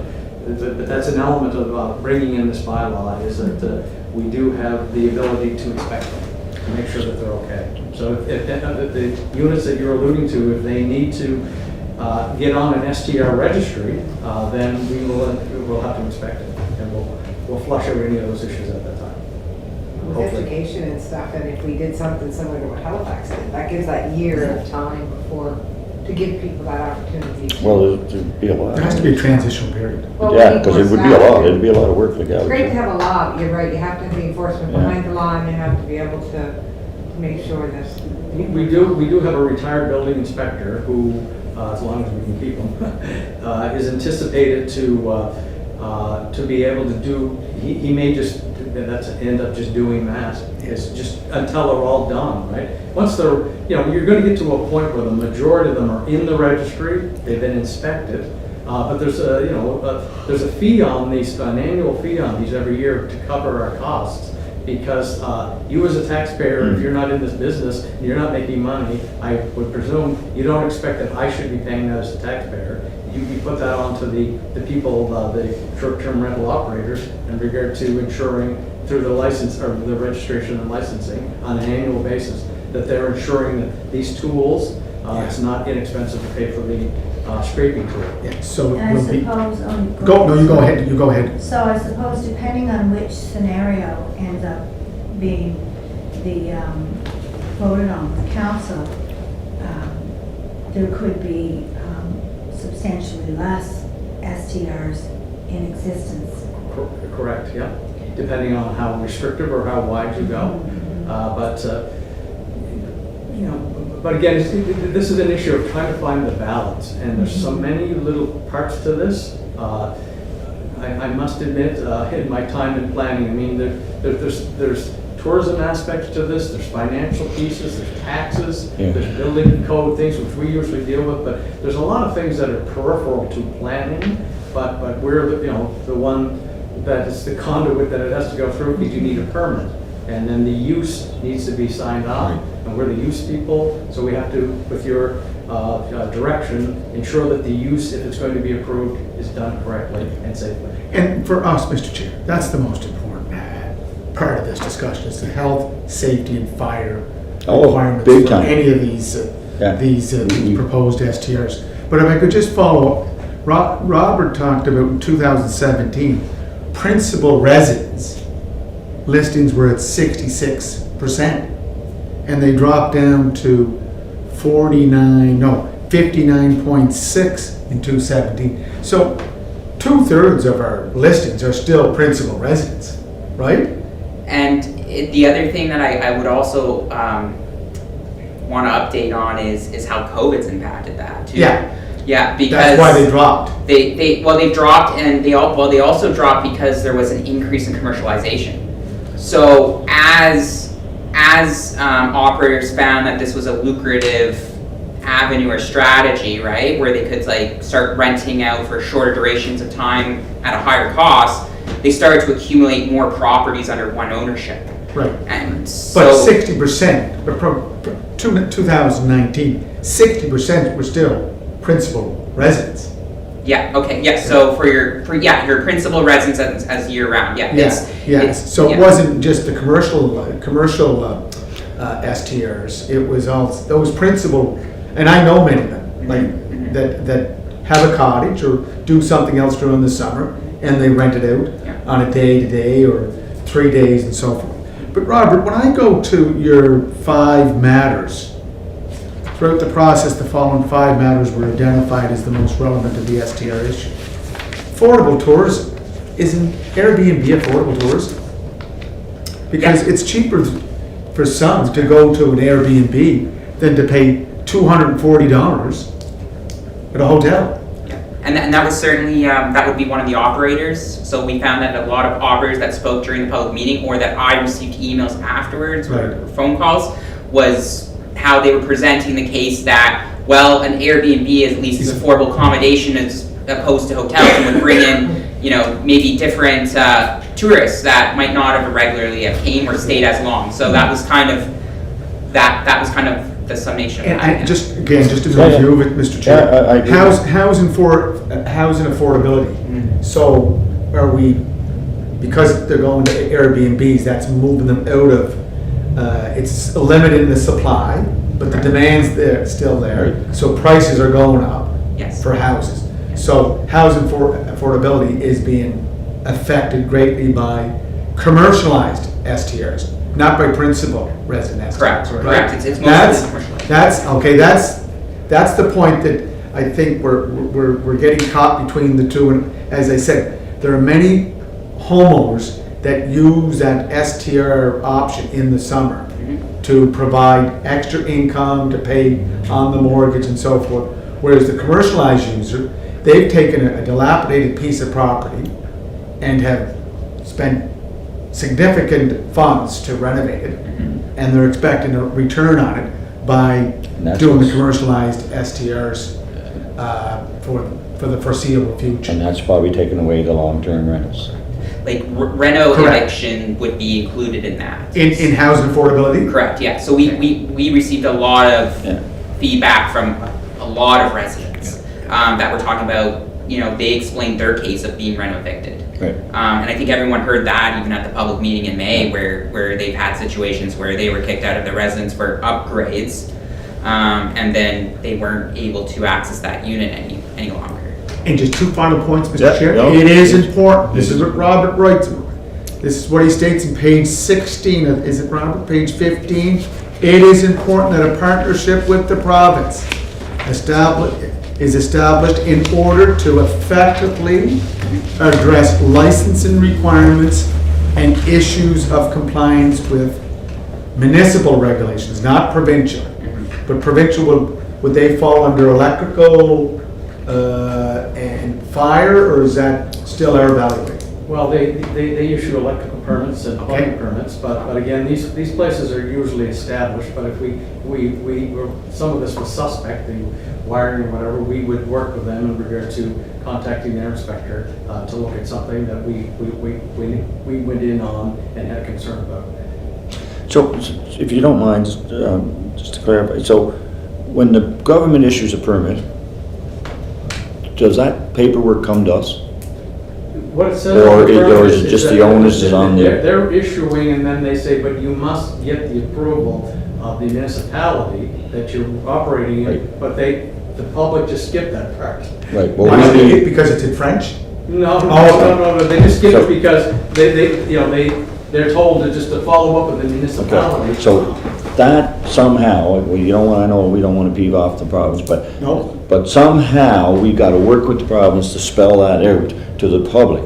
that's an element of bringing in this bylaw, is that we do have the ability to inspect them, to make sure that they're okay. So if the units that you're alluding to, if they need to get on an STR registry, then we'll have to inspect it, and we'll flush out any of those issues at that time. With Hopefully. education and stuff, and if we did something similar to what Halifax did, that gives that year of time before, to give people that opportunity. Well, there'd be a lot. There has to be a transitional period. Well, we Yeah, need because more it would be a staff. lot, it'd be a lot of work for the It's great to gallery. have a law, you're right, you have to have the enforcement Yeah. behind the law, and you have to be able to make sure this. We do have a retired building inspector who, as long as we can keep him, is anticipated to be able to do. He may just end up just doing that. It's just until they're all done, right? Once they're, you're going to get to a point where the majority of them are in the registry. They've been inspected, but there's a fee on these, an annual fee on these every year to cover our costs. Because you as a taxpayer, if you're not in this business, and you're not making money, I would presume you don't expect that I should be paying that as a taxpayer. You put that onto the people, the short-term rental operators, in regard to ensuring through the license, or the registration and licensing on an annual basis, that they're ensuring that these tools, it's not inexpensive to pay for the scraping tool. Yeah, so And I we'll be, suppose, you go ahead. So I suppose depending on which scenario ends up being voted on with the council, there could be substantially less STRs in existence. Correct, yeah. Depending on how restrictive or how wide you go. But again, this is an issue of trying to find the balance, and there's so many little parts to this. I must admit, in my time in planning, I mean, there's tourism aspects to this, there's financial pieces, there's taxes, Yeah. there's building code things, which we usually deal with, but there's a lot of things that are peripheral to planning, but we're the one that is the conduit that it has to go through, because you need a permit. And then the use needs to be signed off, and we're the use people, so we have to, with your direction, ensure that the use, if it's going to be approved, is done correctly and safely. And for us, Mr. Chair, that's the most important part of this discussion, is the health, safety, and fire Oh, requirements big for time. any of these Yeah. proposed STRs. But if I could just follow up Robert talked about in 2017, principal residence listings were at 66%. And they dropped down to 59.6 in 2017. So 2/3 of our listings are still principal residence, right? And the other thing that I would also want to update on is how COVID's impacted that too. Yeah. Yeah, because That's why they dropped. They've dropped, and they also dropped because there was an increase in commercialization. So as operators found that this was a lucrative avenue or strategy, right, where they could like start renting out for shorter durations of time at a higher cost, they started to accumulate more properties under one ownership. Right. And But so 60%, but from 2019, 60% were still principal residents. yeah, okay, yeah. So for your principal residence as year round, yeah. So it wasn't just the commercial STRs. It was also those principal, and I know many of them, like that have a cottage or do something else during the summer, and they rent it out on a day-to-day or 3 days and so forth. But Robert, when I go to your 5 matters, throughout the process, the following 5 matters were identified as the most relevant to the STR issue. Affordable tourism. Isn't Airbnb affordable tourism? Because it's cheaper for some to go to an Airbnb than to pay $240 at a hotel. And that was certainly, that would be one of the operators. So we found that a lot of operators that spoke during the public meeting, or that I received emails afterwards or phone calls, was how they were presenting the case that, well, an Airbnb at least is affordable accommodation as opposed to hotels, and would bring in, maybe different tourists that might not have regularly have came or stayed as long. So that was kind of the summation of that. And just to review of it, Mr. Chair, I agree. housing affordability. So are we, because they're going to Airbnbs, that's moving them out of, it's limiting the supply, but the demand's there, still there. So prices are going up for houses. So housing affordability is being affected greatly by commercialized STRs. Not by principal residence. Correct. It's mostly commercial. That's the point that I think we're getting caught between the two. And as I said, there are many homeowners that use that STR option in the summer to provide extra income, to pay on the mortgage and so forth. Whereas the commercialized user, they've taken a dilapidated piece of property and have spent significant funds to renovate it, and they're expecting a return on it by doing the commercialized STRs for the foreseeable future. And that's why we're taking away the long-term rentals. Like reno eviction would be included in that. In housing affordability? Correct, yeah. So we received a lot of feedback from a lot of residents that were talking about, they explained their case of being reno evicted. Right. And I think everyone heard that even at the public meeting in May, where they've had situations where they were kicked out of their residence for upgrades, and then they weren't able to access that unit any longer. And just 2 final points, Mr. Chair. No. It is important. This is what Robert writes. This is what he states in page 16 of, is it Robert, page 15? It is important that a partnership with the province is established in order to effectively address licensing requirements and issues of compliance with municipal regulations, not provincial. But provincial, would they fall under electrical and fire, or is that still our evaluation? Well, they issue electrical permits and plumbing permits, but again, these places are usually established, but if we some of this was suspect, the wiring or whatever, we would work with them in regard to contacting their inspector to look at something that we went in on and had concern about. So, if you don't mind, just to clarify, so when the government issues a permit, does that paperwork come to us? What it says Or on the permit is it just that the onus is on there? They're issuing, and then they say, but you must get the approval of the municipality that you're operating in, Right. but they the public just skipped that part. Right, Why well, not? we need, Because it's in French? No, Oh. no, they just skip it because they're told to just to follow up with the municipality. okay, so that somehow, well, you don't want, I know we don't want to peeve off the province, but No. But somehow, we gotta work with the province to spell that out to the public,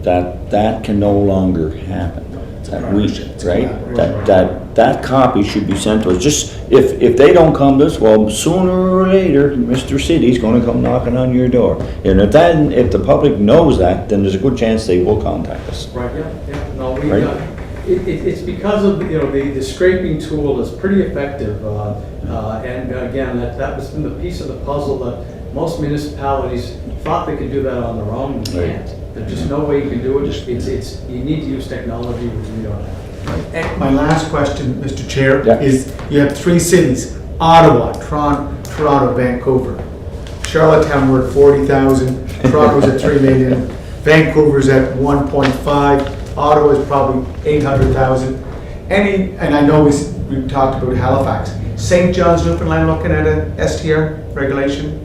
that can no longer happen. That we, right? That copy should be sent to us, just, if they don't come to us, well, sooner or later, Mr. City's gonna come knocking on your door. And if the public knows that, then there's a good chance they will contact us. Right, yeah, no, we, Right. it's because of, the scraping tool is pretty effective, and again, that was the piece of the puzzle that most municipalities thought they could do that on their own, and you Right. can't. There's just no way you can do it, you need to use technology, which we don't have. And my last question, Mr. Chair, Yeah. is you have 3 cities, Ottawa, Toronto, Vancouver. Charlottetown, we're at 40,000, Toronto's at 3 million, Vancouver's at 1.5, Ottawa's probably 800,000. And I know we've talked about Halifax. St. John's, Newfoundland looking at a STR regulation?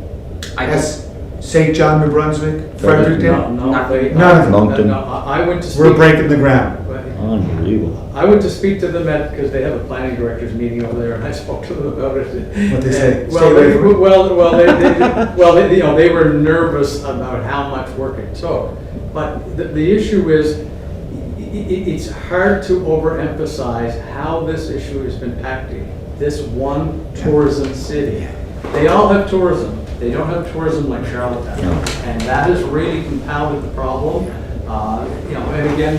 St. John, New Brunswick, Fredericton? No, Nothing. they- None of them. Moncton. No, I went to speak. We're breaking the ground. Unbelievable. I went to speak to them because they have a planning directors meeting over there, and I spoke to them about it. What'd they say? And, Stay away from it? They were nervous about how much work it took. But the issue is, it's hard to overemphasize how this issue has been impacting this one tourism city. They all have tourism. They don't have tourism like Charlottetown, and that has really compounded the problem. And again,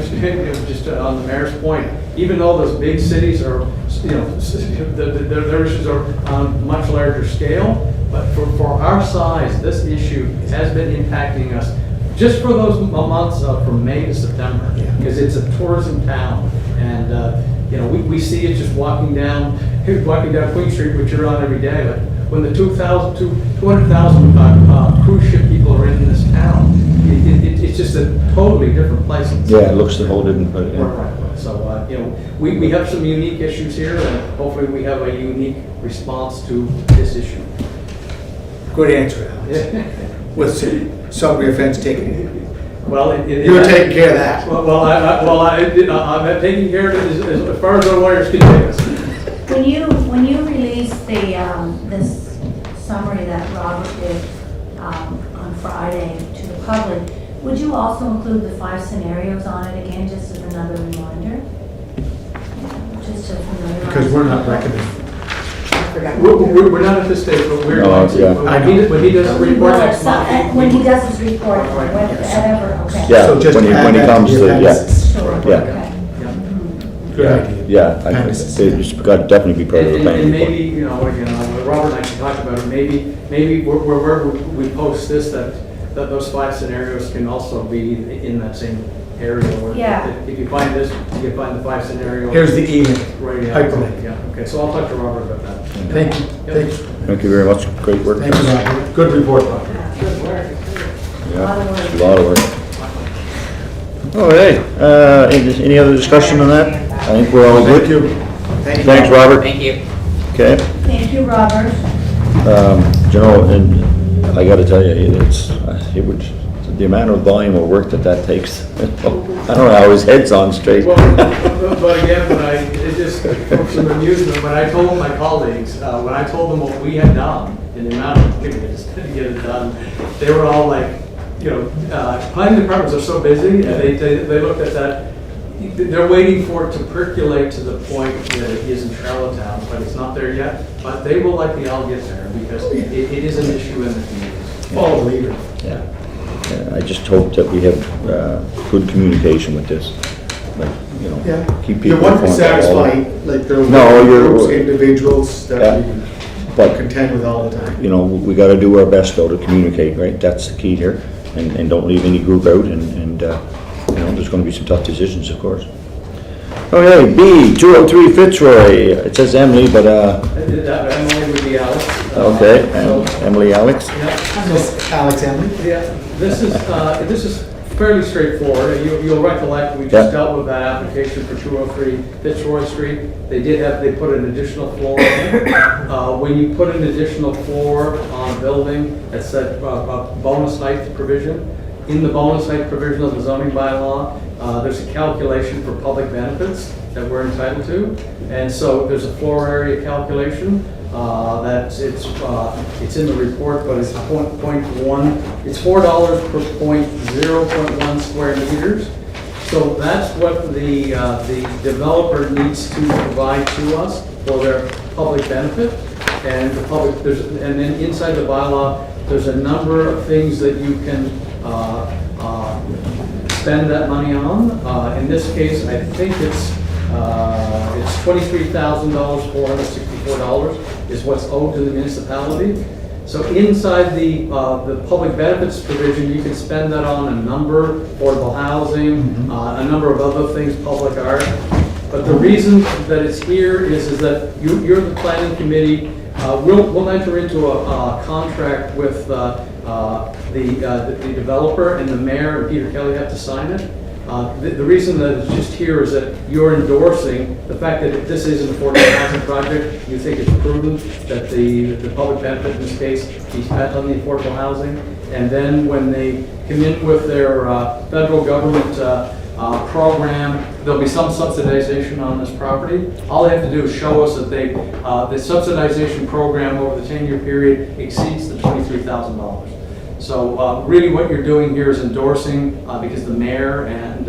just on the mayor's point, even though those big cities are, their issues are on much larger scale, but for our size, this issue has been impacting us just for those months from May to September, because it's a tourism town, and we see it just walking down Queen Street, which you're on every day, but when the 200,000 cruise ship people are in this town, it's just a totally different place. Yeah, it looks the whole different, but, yeah. Right. So, we have some unique issues here, and hopefully we have a unique response to this issue. Good answer, Alex. With some offense taken. Well, You were taking care of that. I'm taking care of it as far as our lawyers can take us. When you released this summary that Robert did on Friday to the public, would you also include the 5 scenarios on it again, just as another reminder? Just to familiarize. Because we're not reckoning. We're not at this stage, but we're No, going to. yeah. When he does his We report will, next month. when he does his report, Right. whatever, okay. Yeah, So just when he add that comes to to, the yeah, appendices. Sure, Yeah. okay. Good idea. yeah, Appendices. it's got to definitely be part of the And planning report. maybe, again, Robert and I can talk about it, maybe wherever we post this, that those 5 scenarios can also be in that same area. Where Yeah. If you find this, you can find the 5 scenarios. Here's the E link. Right, yeah. Hyperlink. Yeah, okay, so I'll talk to Robert about that. Thank you. Thank you. Thank you very much, great work. Thank you, Robert. Good report, Robert. Yeah, it's a lot of work. All right, any other discussion on that? I think we're all Thank good. you. Thanks, Robert. Thank you. Okay, Thank you, Robert. and I gotta tell you, it would, the amount of volume of work that takes, I don't know how his head's on straight. Well, but again, it just, for some amusement, when I told my colleagues, when I told them what we had done, and the amount of tickets to get it done, they were all like, planning departments are so busy, and they looked at that, they're waiting for it to percolate to the point that it is in Charlottetown, but it's not there yet, but they will likely all get there, because it is an issue in the community. Follow the leader. Yeah. I just hope that we have good communication with this, like, Yeah. keep You people want to informed. of all- satisfy, like, there No, are you're- groups, individuals Yeah. that we But, contend with all the time. we gotta do our best though to communicate, right? That's the key here, and don't leave any group out, and there's gonna be some tough decisions, of course. Okay, B, 203 Fitzroy, it says Emily, but, Emily would be Alex. okay, So, Emily Alex? yeah. Miss Alex Emily? Yeah, this is fairly straightforward. You'll recollect, we Yeah. just dealt with that application for 203 Fitzroy Street. They put an additional floor in. When you put an additional floor on a building, it's that bonus height provision. In the bonus height provision of the zoning bylaw, there's a calculation for public benefits that we're entitled to. And so there's a floor area calculation. It's in the report, but it's .1. It's $4 per 0.1 square meters. So that's what the developer needs to provide to us for their public benefit. And and then inside the bylaw, there's a number of things that you can spend that money on. In this case, I think it's $23,000, $464 is what's owed to the municipality. So inside the public benefits provision, you can spend that on a number, affordable housing, a number of other things, public art. But the reason that it's here is that you're the planning committee. We'll enter into a contract with the developer, and the mayor and Peter Kelly have to sign it. The reason that it's just here is that you're endorsing the fact that if this is an affordable housing project, you think it's prudent that the public benefit in this case be spent on the affordable housing. And then when they come in with their federal government program, there'll be some subsidization on this property. All they have to do is show us that the subsidization program over the 10-year period exceeds the $23,000. So really what you're doing here is endorsing, because the mayor and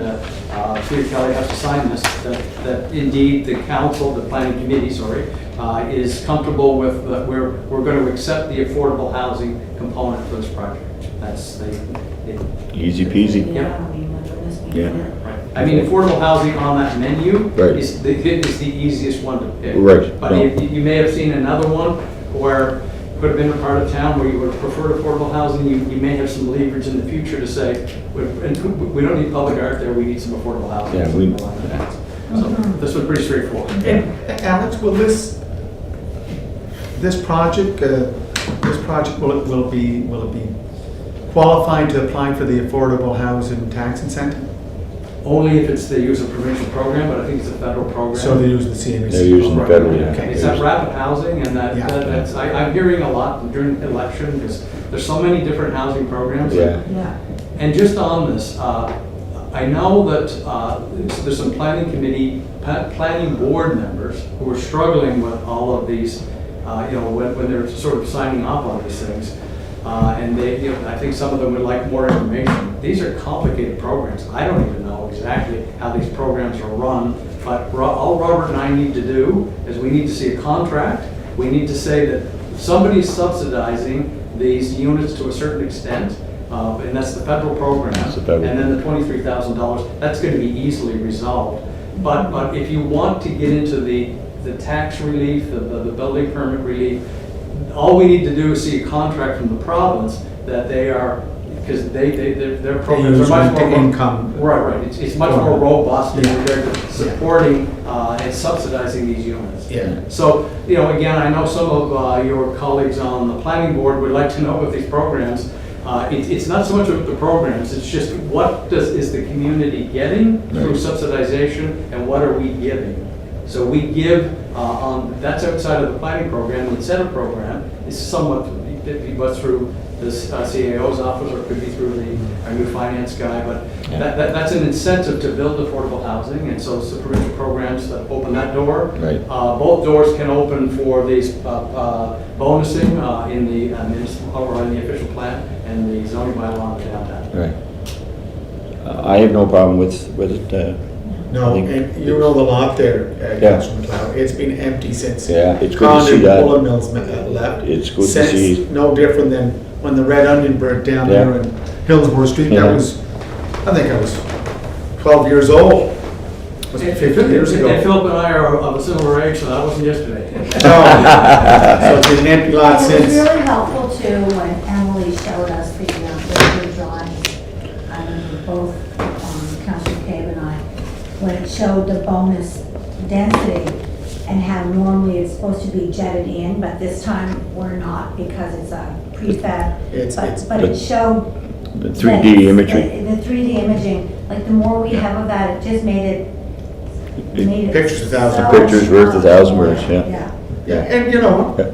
Peter Kelly has to sign this, that indeed the council, the planning committee, is comfortable with that we're going to accept the affordable housing component for this project. That's Easy peasy. Yeah, I mean, my goodness, we Yeah. did it. right. I mean, affordable housing on that menu Right. is the easiest one to pick. Right. But No. you may have seen another one where could have been a part of town where you would have preferred affordable housing. You may have some leverage in the future to say, we don't need public art there, we need some affordable housing. Yeah, So this was pretty straightforward. And Alex, will this project, will it be qualified to apply for the affordable housing tax incentive? Only if it's they use a provincial program, but I think it's a federal program. So they use the CMHC? They're using Right. federal, yeah. Okay. It's that rapid housing, and Yeah. I'm hearing a lot during election, because there's so many different housing programs. Yeah. Yeah. And just on this, I know that there's some planning board members who are struggling with all of these, when they're sort of signing off on these things. And I think some of them would like more information. These are complicated programs. I don't even know exactly how these programs are run, but all Robert and I need to do is we need to see a contract. We need to say that somebody's subsidizing these units to a certain extent, and that's the federal program. That's the federal. And then the $23,000, that's going to be easily resolved. But if you want to get into the tax relief, the building permit relief, all we need to do is see a contract from the province that they are, because their programs are much more income. Right. It's much more robust, and Yeah. they're supporting and subsidizing these units. Yeah. So, again, I know some of your colleagues on the planning board would like to know about these programs. It's not so much of the programs, it's just what is the community getting through Right. subsidization, and what are we giving? So we give, that's outside of the planning program. The incentive program is somewhat, it could be through the CAO's office, or it could be through our new finance guy, but Yeah. that's an incentive to build affordable housing, and so it's the provincial programs that open that door. Right. Both doors can open for these bonusing in the municipal, or in the official plan, and the zoning bylaw in the downtown. Right. I have no problem with it. No, I think and you know the lot there, Yeah. Councilor McLeod, it's been empty since Yeah, it's good to see Condon that. Bullet Mills left. It's good to Since, see. no different than when the Red Onion burnt down Yeah. there in Hillsborough Street. Yeah. I think I was 12 years old. Was it 50 years ago? And Philip and I are of a similar age, so that wasn't yesterday. So it's been an empty lot It was since. really helpful too when Emily showed us the good drawings, both Councilor Cave and I, when it showed the bonus density and how normally it's supposed to be jetted in, but this time we're not because it's a prefab. It's- But it showed The 3D imagery. The 3D imaging, like the more we have of that, it just made it. Pictures a thousand so Pictures worth a much thousand more. words, yeah. Yeah, and you know, Yeah.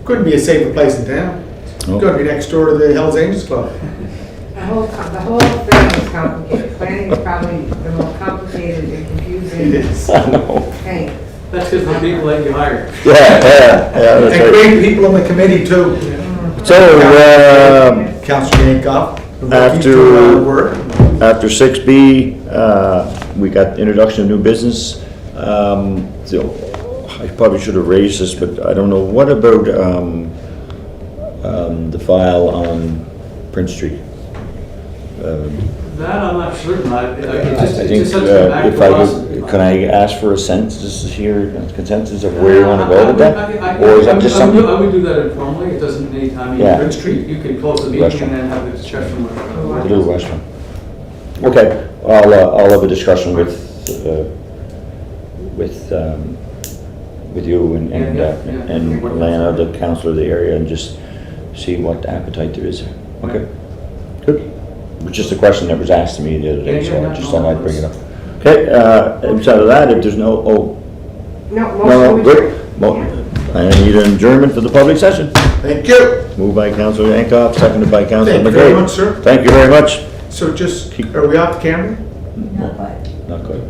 couldn't be a safer place in town. No. Gonna be next door to the Hells Angels Club. The whole thing is complicated. Planning is probably the most complicated and It confusing is. I know. thing. That's because the people that you hired. Yeah, that's And right. great people on the committee too. So, Councillor Yankoff, who keeps After- doing a lot of work. after 6B, we got introduction of new business. So I probably should have raised this, but I don't know, what about the file on Prince Street? That I'm not certain, I it just think, such an act if of I us. could, can I ask for a census here, a consensus of where you want to go with that? I- Or is that just something? I would do that informally, it doesn't need time. Yeah. Prince Street, you can close the meeting Restaurant. and then have the discussion with. To do the restaurant. Okay, I'll have a discussion with you and Lana, the councillor of the area, and just see what appetite there is. Okay, good. It was just a question that was asked to me the other day, so I just thought I'd bring it up. Okay, outside of that, if there's no, No, no, motion good. to I need an adjournment for the public session. Thank you. Moved by Councillor Yankoff, seconded by Councillor Thank you very McKay. much, sir. Thank you very much. So just, are we off camera? Not quite. Not good.